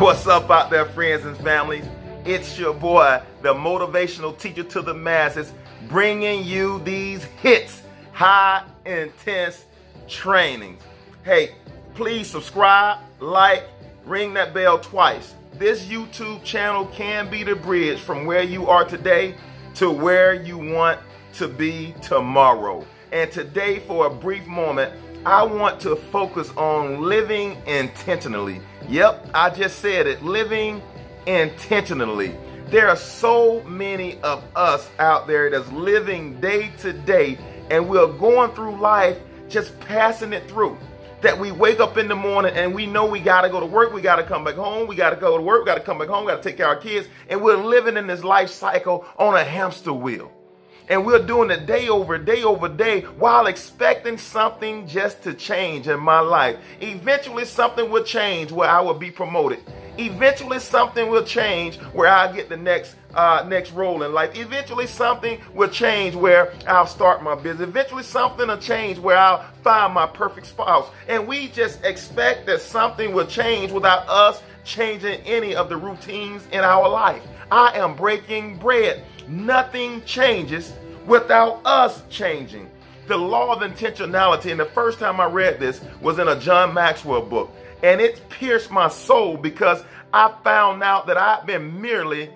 What's up out there, friends and families? It's your boy, the motivational teacher to the masses, bringing you these hits, high intense trainings. Hey, please subscribe, like, ring that bell twice. This YouTube channel can be the bridge from where you are today to where you want to be tomorrow. And today, for a brief moment, I want to focus on living intentionally. Yep, I just said it, living intentionally. There are so many of us out there that's living day to day, and we're going through life just passing it through. That we wake up in the morning and we know we got to go to work, we got to come back home, we got to go to work, we got to come back home, we got to take care of our kids, and we're living in this life cycle on a hamster wheel. And we're doing it day over day while expecting something just to change in my life. Eventually something will change where I will be promoted. Eventually something will change where I get the next role in life. Eventually something will change where I'll start my business. Eventually something will change where I'll find my perfect spouse. And we just expect that something will change without us changing any of the routines in our life. I am breaking bread. Nothing changes without us changing. The law of intentionality, and the first time I read this was in a John Maxwell book, and it pierced my soul because I found out that I've been merely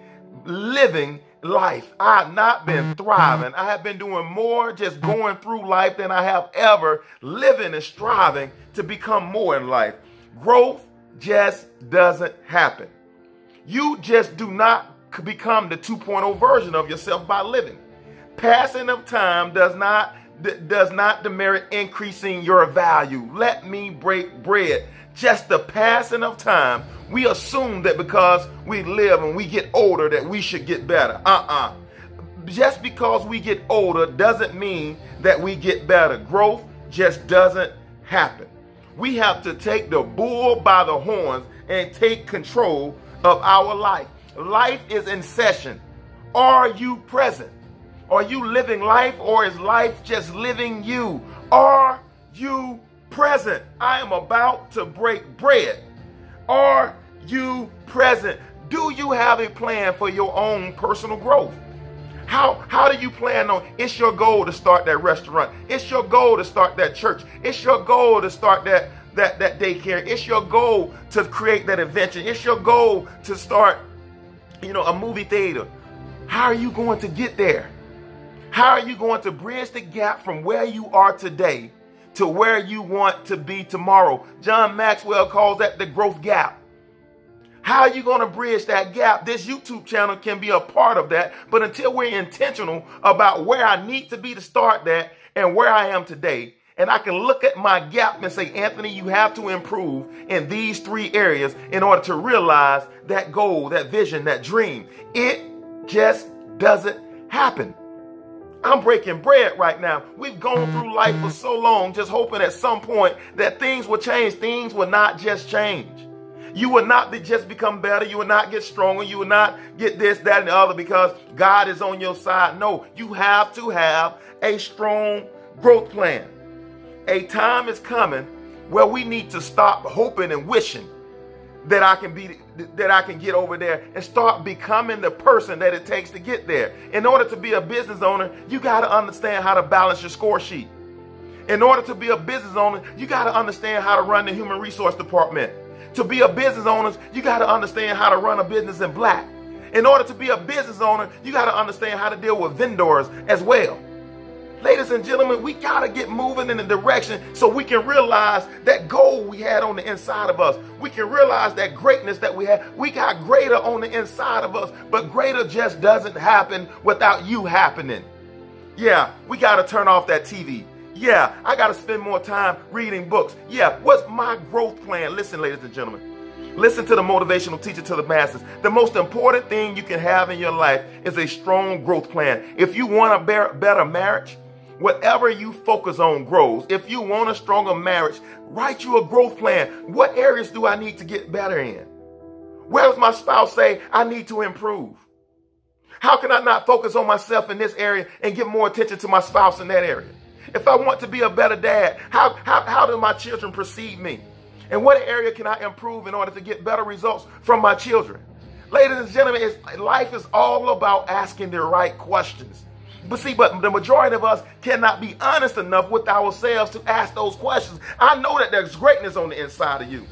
living life. I have not been thriving. I have been doing more just going through life than I have ever living and striving to become more in life. Growth just doesn't happen. You just do not become the 2.0 version of yourself by living. Passing of time does not demerit increasing your value. Let me break bread. Just the passing of time, we assume that because we live and we get older that we should get better. Just because we get older doesn't mean that we get better. Growth just doesn't happen. We have to take the bull by the horns and take control of our life. Life is in session. Are you present? Are you living life, or is life just living you? Are you present? I am about to break bread. Are you present? Do you have a plan for your own personal growth? How do you plan on? It's your goal to start that restaurant. It's your goal to start that church. It's your goal to start that daycare. It's your goal to create that invention. It's your goal to start a movie theater. How are you going to get there? How are you going to bridge the gap from where you are today to where you want to be tomorrow? John Maxwell calls that the growth gap. How are you going to bridge that gap? This YouTube channel can be a part of that, but until we're intentional about where I need to be to start that and where I am today, and I can look at my gap and say, Anthony, you have to improve in these 3 areas in order to realize that goal, that vision, that dream. It just doesn't happen. I'm breaking bread right now. We've gone through life for so long just hoping at some point that things will change. Things will not just change. You will not just become better. You will not get stronger. You will not get this, that, and the other because God is on your side. No, you have to have a strong growth plan. A time is coming where we need to stop hoping and wishing that I can get over there and start becoming the person that it takes to get there. In order to be a business owner, you got to understand how to balance your score sheet. In order to be a business owner, you got to understand how to run the human resource department. To be a business owner, you got to understand how to run a business in black. In order to be a business owner, you got to understand how to deal with vendors as well. Ladies and gentlemen, we got to get moving in the direction so we can realize that goal we had on the inside of us. We can realize that greatness that we had. We got greater on the inside of us, but greater just doesn't happen without you happening. Yeah, we got to turn off that TV. Yeah, I got to spend more time reading books. Yeah, what's my growth plan? Listen, ladies and gentlemen. Listen to the motivational teacher to the masses. The most important thing you can have in your life is a strong growth plan. If you want a better marriage, whatever you focus on grows. If you want a stronger marriage, write you a growth plan. What areas do I need to get better in? Where does my spouse say I need to improve? How can I not focus on myself in this area and give more attention to my spouse in that area? If I want to be a better dad, how do my children perceive me? In what area can I improve in order to get better results from my children? Ladies and gentlemen, life is all about asking the right questions. But the majority of us cannot be honest enough with ourselves to ask those questions. I know that there's greatness on the inside of you.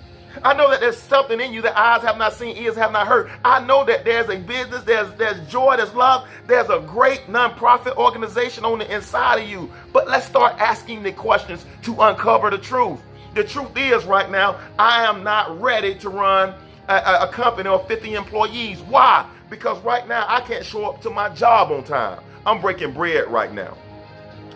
I know that there's something in you that eyes have not seen, ears have not heard. I know that there's a business, there's joy, there's love, there's a great nonprofit organization on the inside of you. But let's start asking the questions to uncover the truth. The truth is right now, I am not ready to run a company of 50 employees. Why? Because right now I can't show up to my job on time. I'm breaking bread right now.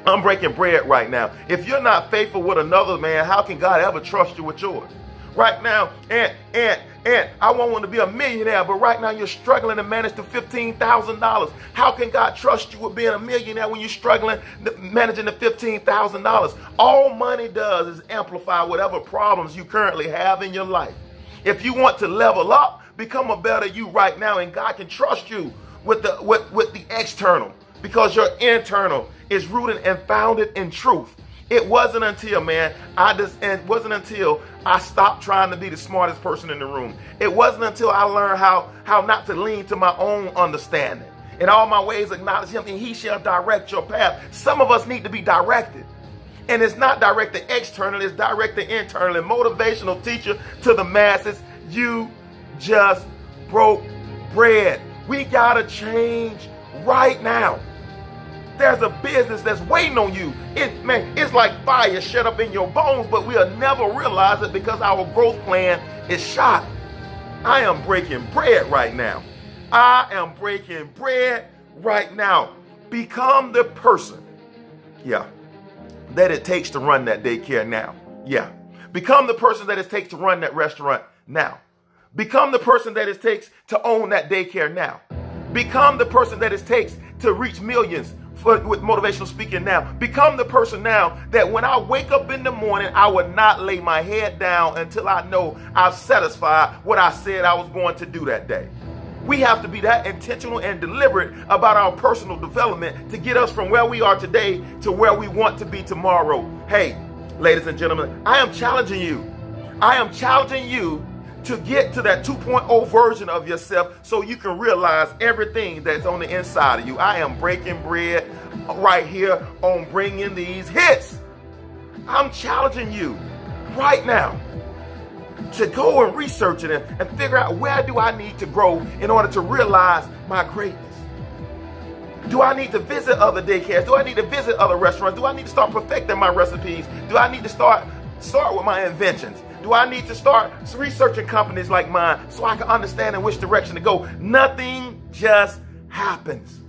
I'm breaking bread right now. If you're not faithful with another man, how can God ever trust you with yours? Right now, I want to be a millionaire, but right now you're struggling to manage the $15,000. How can God trust you with being a millionaire when you're struggling managing the $15,000? All money does is amplify whatever problems you currently have in your life. If you want to level up, become a better you right now, and God can trust you with the external, because your internal is rooted and founded in truth. It wasn't until, I stopped trying to be the smartest person in the room. It wasn't until I learned how not to lean to my own understanding. In all my ways acknowledge him, and he shall direct your path. Some of us need to be directed. And it's not directed externally, it's directed internally. Motivational teacher to the masses, you just broke bread. We gotta change right now. There's a business that's waiting on you. It's like fire shut up in your bones, but we'll never realize it because our growth plan is shot. I am breaking bread right now. I am breaking bread right now. Become the person, that it takes to run that daycare now. Become the person that it takes to run that restaurant now. Become the person that it takes to own that daycare now. Become the person that it takes to reach millions with motivational speaking now. Become the person now that when I wake up in the morning, I would not lay my head down until I know I've satisfied what I said I was going to do that day. We have to be that intentional and deliberate about our personal development to get us from where we are today to where we want to be tomorrow. Hey, ladies and gentlemen, I am challenging you. I am challenging you to get to that 2.0 version of yourself so you can realize everything that's on the inside of you. I am breaking bread right here on bringing these hits. I'm challenging you right now to go and research it and figure out, where do I need to grow in order to realize my greatness? Do I need to visit other daycares? Do I need to visit other restaurants? Do I need to start perfecting my recipes? Do I need to start with my inventions? Do I need to start researching companies like mine so I can understand in which direction to go? Nothing just happens.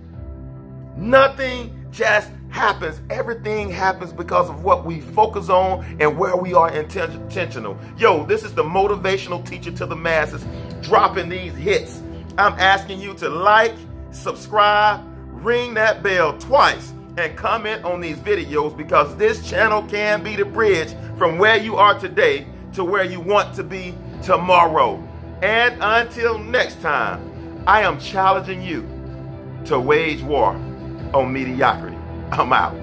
Nothing just happens. Everything happens because of what we focus on and where we are intentional. Yo, this is the motivational teacher to the masses, dropping these hits. I'm asking you to like, subscribe, ring that bell twice, and comment on these videos, because this channel can be the bridge from where you are today to where you want to be tomorrow. And until next time, I am challenging you to wage war on mediocrity. I'm out.